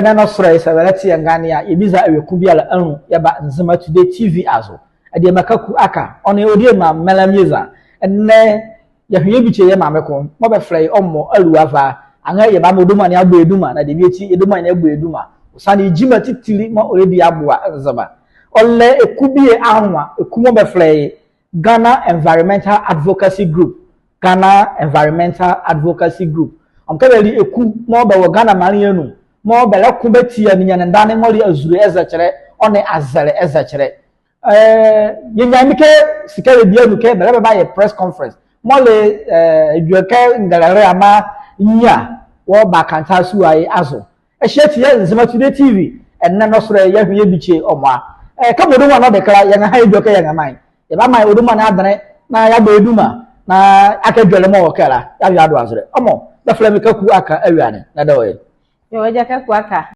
na no soro isa welati ngane ya ibiza eweku bia la anu ya ba nzema today TV azo ade makaku aka ono odie ma melamiza enne ya hwe biche ye ma meko mo be frey ommo Alluah Vaah anga ye ba moduma ne agbo eduma na de bieti eduma ne agbo eduma usani jima titili mo oredi aboa nzema olle ekubie anwa ekumo be frey Ghana Environmental Advocacy Group Ghana Environmental Advocacy Group amkabeli eku mo be wo Ghana marianu mo bela kubetia ni nyanda ne ngori azure ezakere one azare ezakere yenyamike sikere bia nuke bela ba ye press conference mo le edueke ngalare ama nya wo ba kanta su ayi azo ehye tie nzema today TV enna no soro ye hwe biche omwa ka bodo wa no de kra ye ha edueke ye ngaman ye ba mai oduma na adane na ya ba eduma na akadwele mo wokara ya ya do azure omo da flamika ku aka awiane na da oye Yo, waja kwa